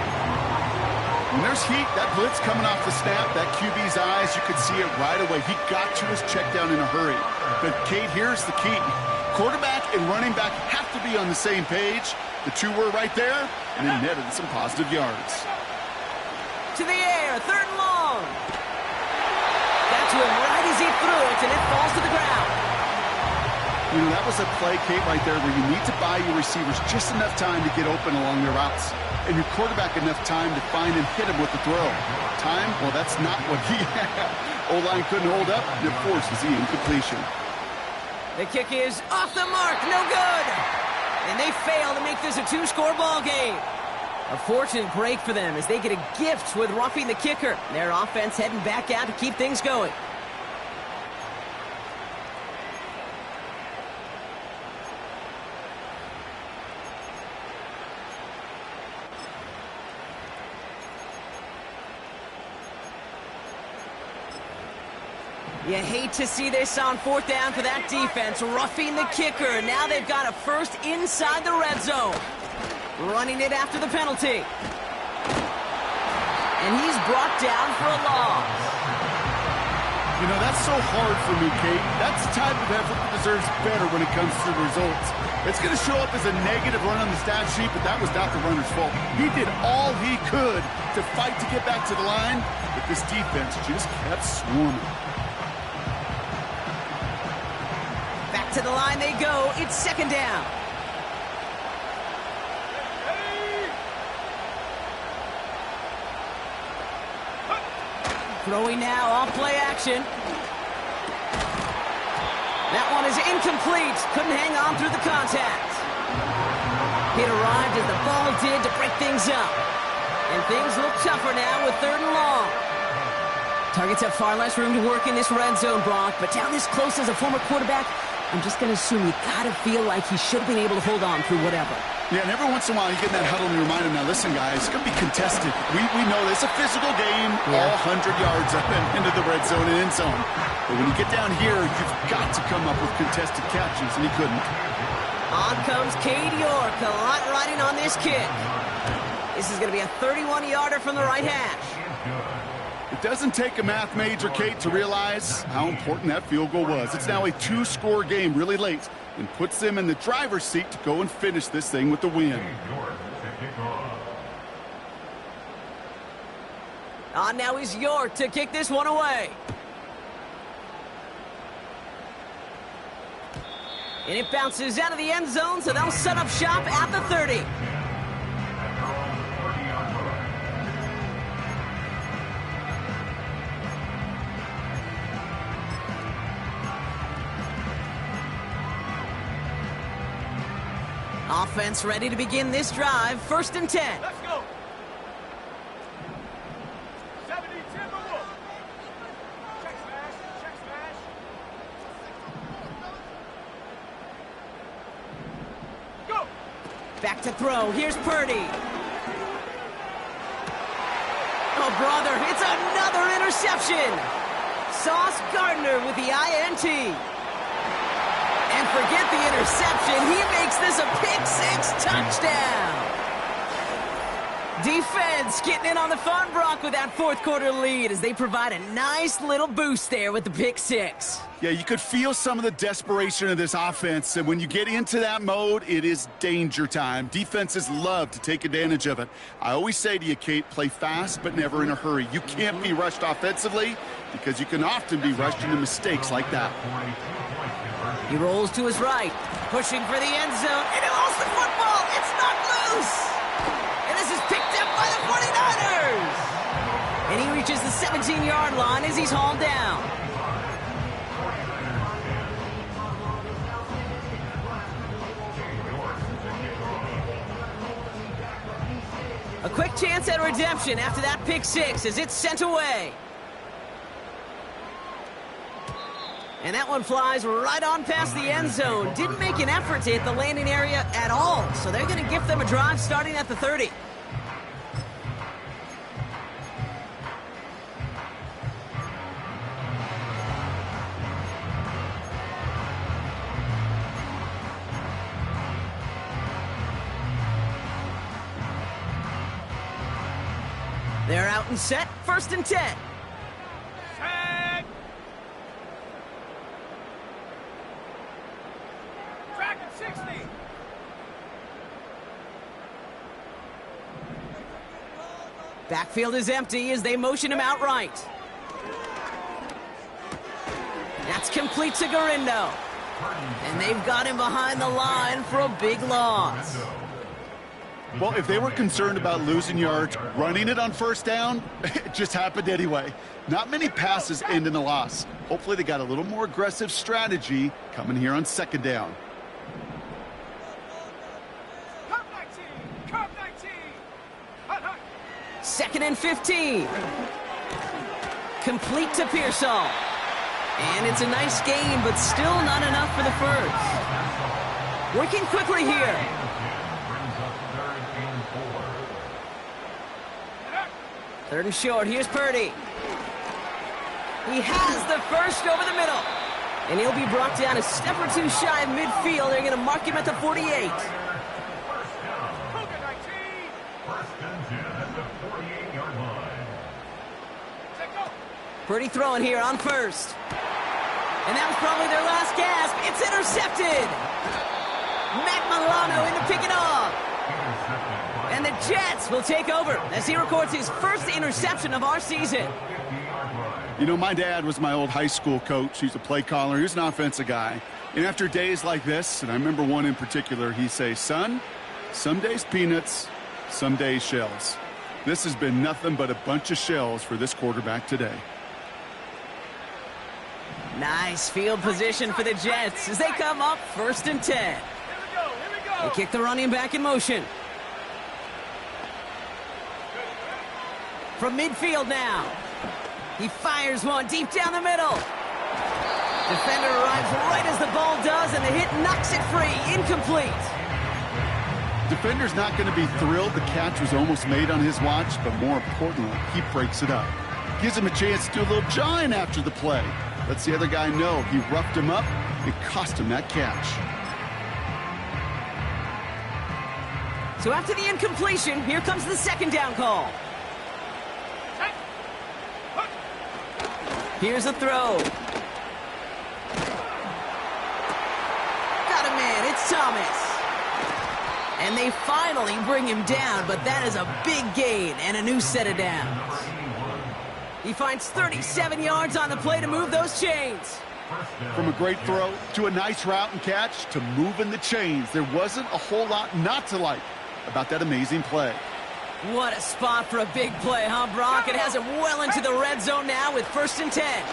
When there's heat, that blitz coming off the snap, that QB's eyes, you could see it right away. He got to his check down in a hurry. But, Kate, here's the key. Quarterback and running back have to be on the same page. The two were right there, and it netted some positive yards. To the air, third and long. Got to him right as he threw it, and it falls to the ground. You know, that was a play, Kate, right there where you need to buy your receivers just enough time to get open along their routes. And your quarterback enough time to find and hit him with the throw. Time? Well, that's not what he had. O-line couldn't hold up, and it forces the incompletion. The kick is off the mark, no good. And they fail to make this a 2-score ball game. A fortunate break for them as they get a gift with roughing the kicker. Their offense heading back out to keep things going. You hate to see this on fourth down for that defense, roughing the kicker. Now they've got a first inside the red zone. Running it after the penalty. And he's brought down for a loss. You know, that's so hard for me, Kate. That's the type of effort that deserves better when it comes to the results. It's going to show up as a negative run on the stat sheet, but that was not the runner's fault. He did all he could to fight to get back to the line, but this defense just kept swarming. To the line they go. It's second down. Throwing now off play action. That one is incomplete. Couldn't hang on through the contact. It arrived as the ball did to break things up. And things look tougher now with third and long. Targets have far less room to work in this red zone, Brock, but down this close as a former quarterback, I'm just going to assume you got to feel like he should have been able to hold on through whatever. Yeah, and every once in a while you get in that huddle and you remind him, now listen, guys, it's going to be contested. We know it's a physical game, all 100 yards up and into the red zone and end zone. But when you get down here, you've got to come up with contested catches, and he couldn't. On comes Cade York, a lot riding on this kick. This is going to be a 31-yarder from the right hash. It doesn't take a math major, Kate, to realize how important that field goal was. It's now a 2-score game really late and puts them in the driver's seat to go and finish this thing with the win. Now is York to kick this one away. And it bounces out of the end zone, so they'll set up shop at the 30. Offense ready to begin this drive. 1st and 10. Let's go. 70 Timberwolves. Check smash. Check smash. Go. Back to throw. Here's Purdy. Oh, brother, it's another interception. Sauce Gardner with the INT. And forget the interception. He makes this a pick-6 touchdown. Defense getting in on the fun, Brock, with that 4th quarter lead as they provide a nice little boost there with the pick-6. Yeah, you could feel some of the desperation of this offense, and when you get into that mode, it is danger time. Defenses love to take advantage of it. I always say to you, Kate, play fast but never in a hurry. You can't be rushed offensively because you can often be rushed into mistakes like that. He rolls to his right, pushing for the end zone, and he lost the football. It's knocked loose. And this is picked up by the 49ers. And he reaches the 17-yard line as he's hauled down. A quick chance at redemption after that pick-6 as it's sent away. And that one flies right on past the end zone. Didn't make an effort to hit the landing area at all. So they're going to give them a drive starting at the 30. They're out and set. 1st and 10. Backfield is empty as they motion him out right. That's complete to Garindo. And they've got him behind the line for a big loss. Well, if they were concerned about losing yards, running it on 1st down, it just happened anyway. Not many passes end in a loss. Hopefully they got a little more aggressive strategy coming here on 2nd down. Cup 19. Hut, hut. 2nd and 15. Complete to Pearsall. And it's a nice game, but still not enough for the 1st. Working quickly here. 3rd and short. Here's Purdy. He has the 1st over the middle. And he'll be brought down a step or two shy of midfield. They're going to mark him at the 48. Purdy throwing here on 1st. And that was probably their last gasp. It's intercepted. Matt Milano in to pick it off. And the Jets will take over as he records his 1st interception of our season. You know, my dad was my old high school coach. He's a play caller. He was an offensive guy. And after days like this, and I remember one in particular, he'd say, son, some days peanuts, some days shells. This has been nothing but a bunch of shells for this quarterback today. Nice field position for the Jets as they come up 1st and 10. Here we go. They kick the running back in motion. From midfield now. He fires one deep down the middle. Defender arrives right as the ball does, and the hit knocks it free. Incomplete. Defender's not going to be thrilled the catch was almost made on his watch, but more importantly, he breaks it up. Gives him a chance to do a little jawing after the play. Lets the other guy know he roughed him up. It cost him that catch. So after the incompletion, here comes the 2nd down call. Here's a throw. Got a man, it's Thomas. And they finally bring him down, but that is a big gain and a new set of downs. He finds 37 yards on the play to move those chains. From a great throw to a nice route and catch to moving the chains, there wasn't a whole lot not to like about that amazing play. What a spot for a big play, huh, Brock? It has him well into the red zone now with 1st and 10.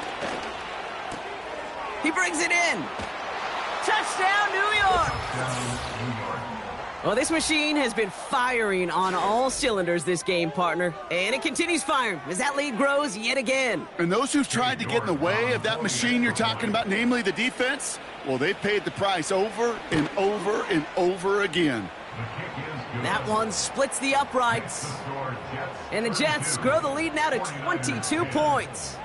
He brings it in. Touchdown, New York! Well, this machine has been firing on all cylinders this game, partner. And it continues firing as that lead grows yet again. And those who've tried to get in the way of that machine you're talking about, namely the defense, well, they've paid the price over and over and over again. That one splits the uprights. And the Jets grow the lead now to 22 points.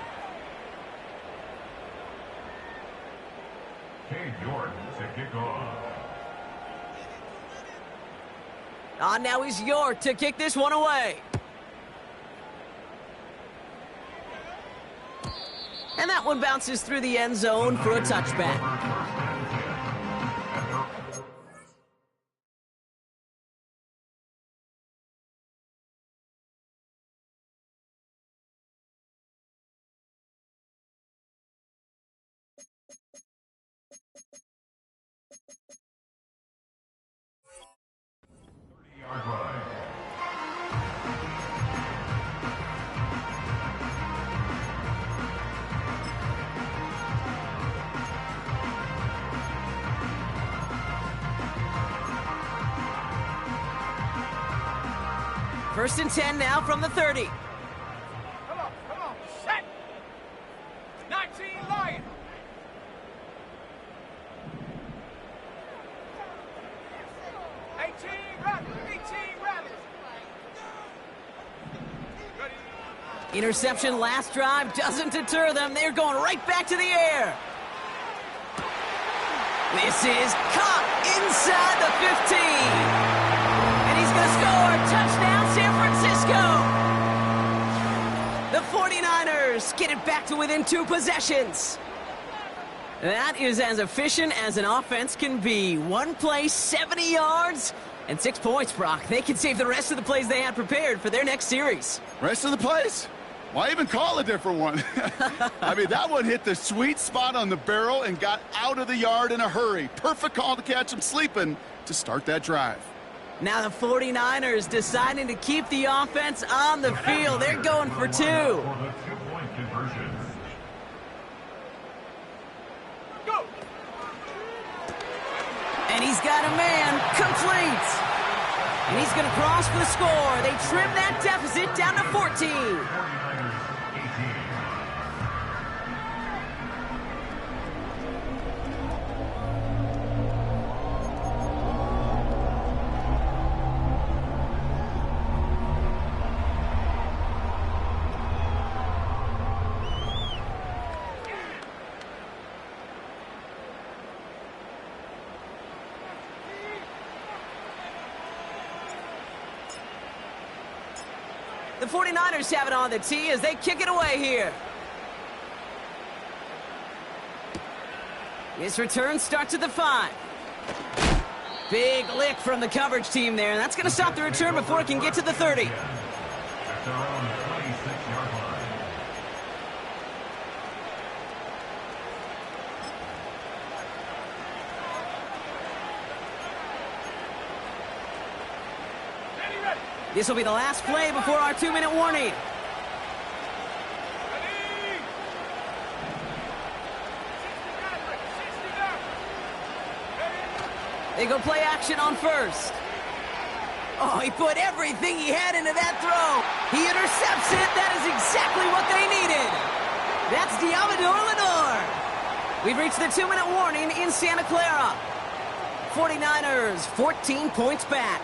Cade York to kick off. Now he's York to kick this one away. And that one bounces through the end zone for a touchback. First and 10 now from the 30. Come on, set! 19 Lions! Interception last drive doesn't deter them. They're going right back to the air. This is caught inside the 15. And he's going to score. Touchdown, San Francisco. The 49ers get it back to within 2 possessions. That is as efficient as an offense can be. One play, 70 yards, and 6 points, Brock. They can save the rest of the plays they had prepared for their next series. Rest of the plays? Why even call a different one? I mean, that one hit the sweet spot on the barrel and got out of the yard in a hurry. Perfect call to catch him sleeping to start that drive. Now the 49ers deciding to keep the offense on the field. They're going for 2. For the 2-point conversion. Go! And he's got a man complete. And he's going to cross for the score. They trim that deficit down to 14. 49ers 18. The 49ers have it on the tee as they kick it away here. This return starts at the 5. Big lick from the coverage team there. That's going to stop the return before it can get to the 30. At their own 26-yard line. This will be the last play before our 2-minute warning. They go play action on first. Oh, he put everything he had into that throw. He intercepts it. That is exactly what they needed. That's Diamador Lenore. We've reached the 2-minute warning in Santa Clara. 49ers 14 points back.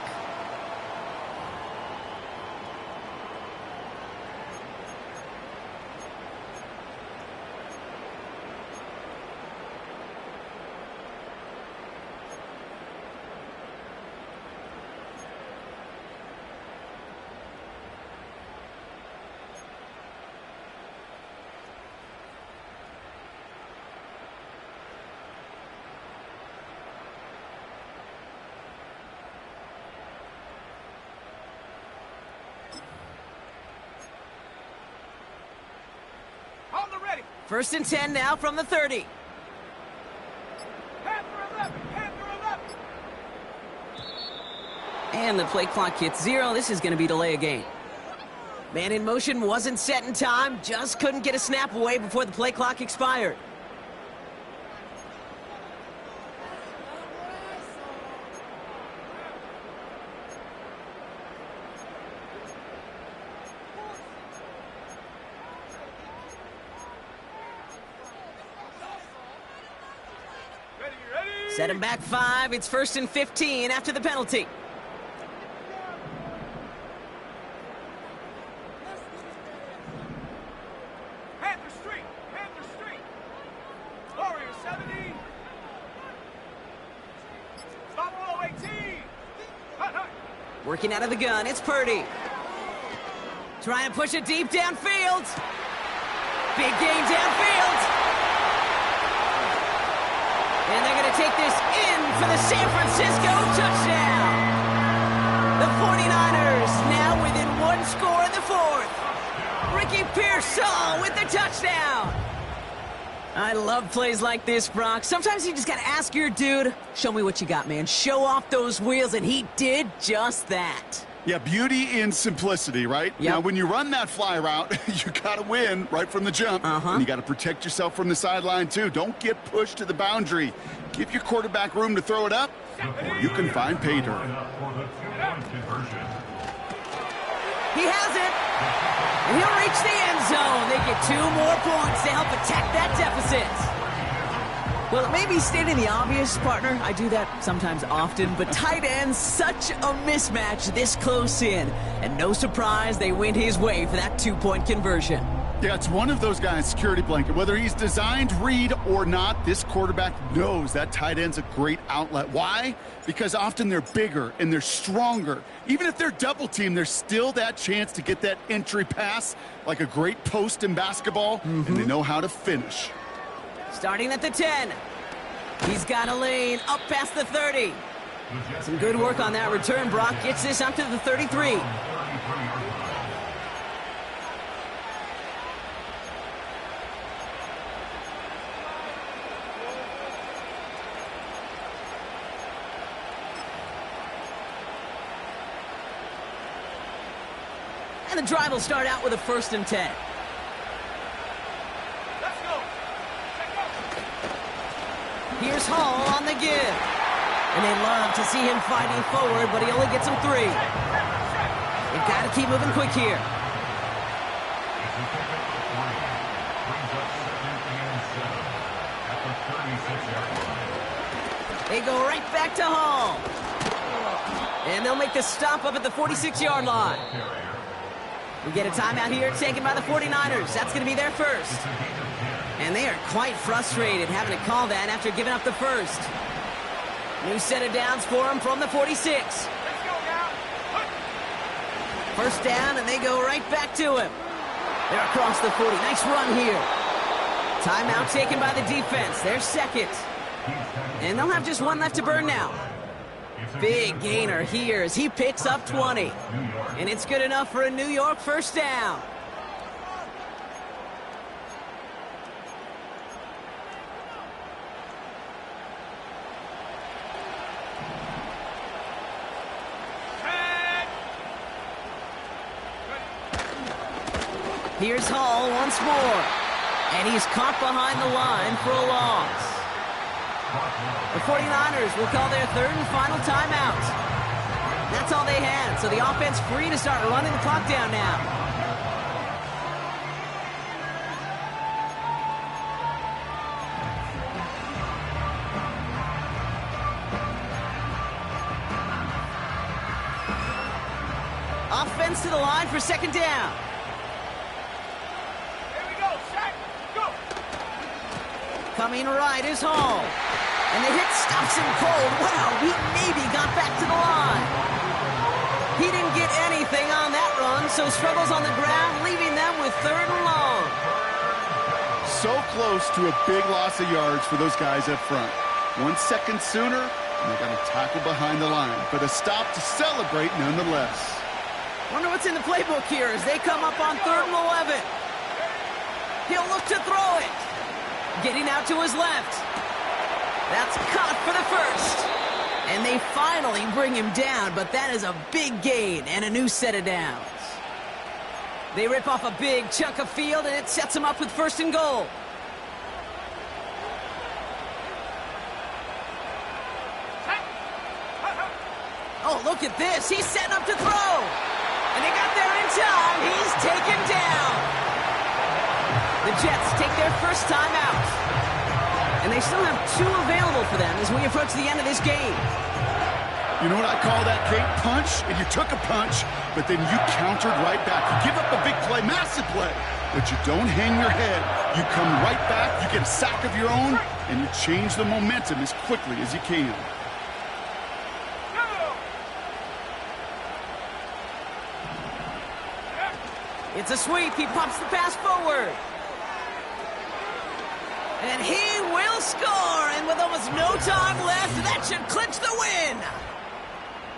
First and 10 now from the 30. And the play clock hits 0. This is going to be delay a game. Man in motion wasn't set in time. Just couldn't get a snap away before the play clock expired. Set him back 5. It's 1st and 15 after the penalty. Panther Street! Panther Street! Warrior 70! Buffalo 18! Hut, hut. Working out of the gun, it's Purdy. Trying to push it deep downfield. Big gain downfield. And they're going to take this in for the San Francisco touchdown. The 49ers now within 1 score in the 4th. Ricky Pearsall with the touchdown. I love plays like this, Brock. Sometimes you just got to ask your dude, show me what you got, man. Show off those wheels, and he did just that. Yeah, beauty in simplicity, right? Yep. Now, when you run that fly route, you got to win right from the jump. And you got to protect yourself from the sideline, too. Don't get pushed to the boundary. Give your quarterback room to throw it up, or you can find pay dirt. He has it. And he'll reach the end zone. They get 2 more points to help attack that deficit. Well, it may be stating the obvious, partner. I do that sometimes often, but tight ends, such a mismatch this close in. And no surprise, they went his way for that 2-point conversion. Yeah, it's one of those guys' security blanket. Whether he's designed read or not, this quarterback knows that tight end's a great outlet. Why? Because often they're bigger and they're stronger. Even if they're double teamed, there's still that chance to get that entry pass like a great post in basketball, and they know how to finish. Starting at the 10. He's got a lane up past the 30. Some good work on that return. Brock gets this up to the 33. And the drive will start out with a 1st and 10. Here's Hall on the give. And they love to see him fighting forward, but he only gets them 3. They've got to keep moving quick here. They go right back to Hall. And they'll make the stop up at the 46-yard line. We get a timeout here taken by the 49ers. That's going to be their first. And they are quite frustrated having to call that after giving up the first. New set of downs for them from the 46. First down, and they go right back to him. They're across the 40. Nice run here. Timeout taken by the defense. Their second. And they'll have just 1 left to burn now. Big gainer here as he picks up 20. And it's good enough for a New York first down. Here's Hall once more. And he's caught behind the line for a loss. The 49ers will call their 3rd and final timeout. That's all they had, so the offense free to start running the clock down now. Offense to the line for 2nd down. Coming right is Hall. And the hit stops him cold. Wow, he maybe got back to the line. He didn't get anything on that run, so struggles on the ground, leaving them with 3rd and long. So close to a big loss of yards for those guys up front. 1 second sooner, and they got to tackle behind the line. But a stop to celebrate nonetheless. Wonder what's in the playbook here as they come up on 3rd and 11. He'll look to throw it. Getting out to his left. That's caught for the first. And they finally bring him down, but that is a big gain and a new set of downs. They rip off a big chunk of field, and it sets them up with 1st and goal. Oh, look at this. He's setting up to throw. And they got there in time. He's taken down. The Jets take their first time out. And they still have 2 available for them as we approach the end of this game. You know what I call that, Kate? Punch, and you took a punch, but then you countered right back. You give up a big play, massive play, but you don't hang your head. You come right back, you get a sack of your own, and you change the momentum as quickly as you can. It's a sweep. He pops the pass forward. And he will score. And with almost no time left, that should clinch the win.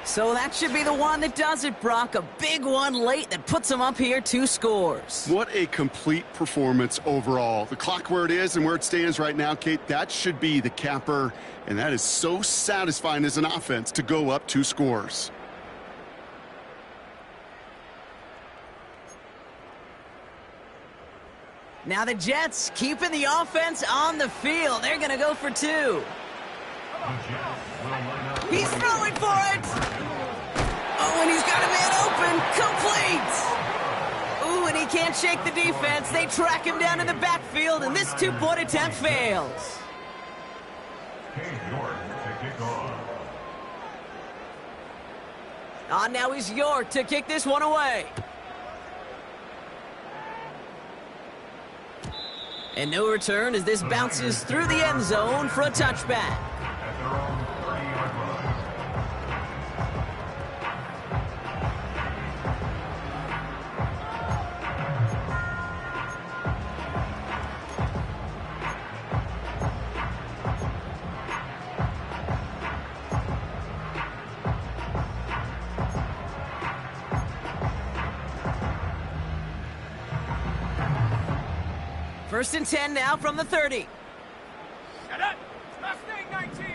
So that should be the one that does it, Brock. A big one late that puts him up here 2 scores. What a complete performance overall. The clock where it is and where it stands right now, Kate, that should be the capper. And that is so satisfying as an offense to go up 2 scores. Now the Jets keeping the offense on the field. They're going to go for 2. He's throwing for it. Oh, and he's got a man open. Complete. Ooh, and he can't shake the defense. They track him down in the backfield, and this 2-point attempt fails. Now he's York to kick this one away. And no return as this bounces through the end zone for a touchback. First and 10 now from the 30. Set up. Mustang 19.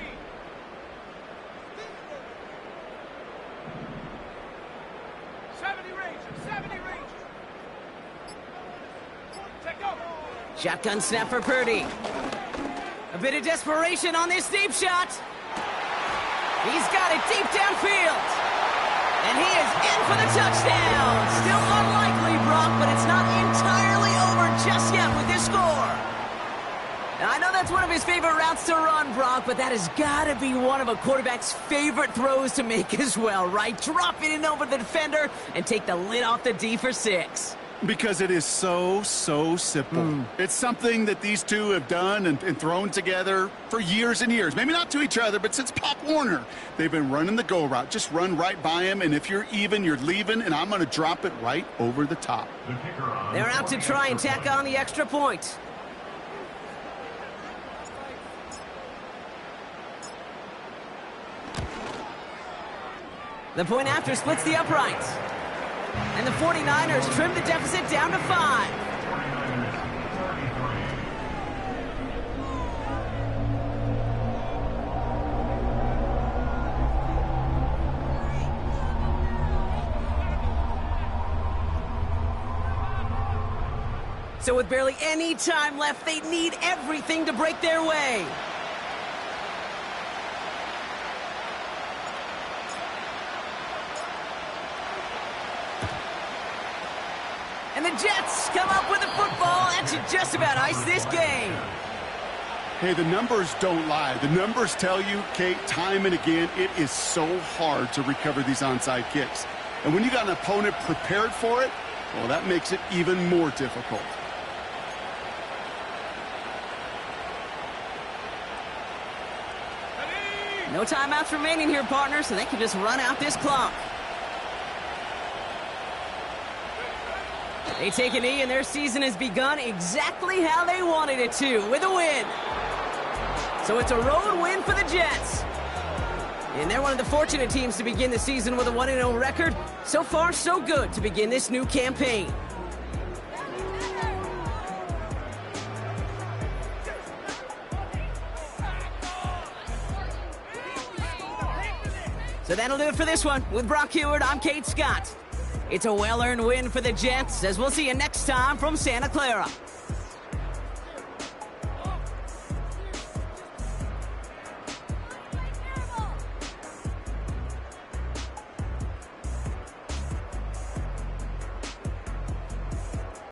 Shotgun snap for Purdy. A bit of desperation on this deep shot. He's got it deep downfield. And he is in for the touchdown. Still unlikely, Brock, but it's not entirely over just yet with this score. Now, I know that's one of his favorite routes to run, Brock, but that has got to be one of a quarterback's favorite throws to make as well, right? Drop it in over the defender and take the lid off the D for 6. Because it is so simple. It's something that these two have done and thrown together for years and years. Maybe not to each other, but since Pop Warner. They've been running the go route. Just run right by him, and if you're even, you're leaving, and I'm going to drop it right over the top. They're out to try and tack on the extra point. The point after splits the uprights. And the 49ers trim the deficit down to 5. So with barely any time left, they need everything to break their way. And the Jets come up with a football. That should just about ice this game. Hey, the numbers don't lie. The numbers tell you, Kate, time and again, it is so hard to recover these onside kicks. And when you got an opponent prepared for it, well, that makes it even more difficult. No timeouts remaining here, partner, so they can just run out this clock. They take a knee, and their season has begun exactly how they wanted it to, with a win. So it's a road win for the Jets. And they're one of the fortunate teams to begin the season with a 1-0 record. So far, so good to begin this new campaign. So that'll do it for this one. With Brock Heward, I'm Kate Scott. It's a well-earned win for the Jets, as we'll see you next time from Santa Clara.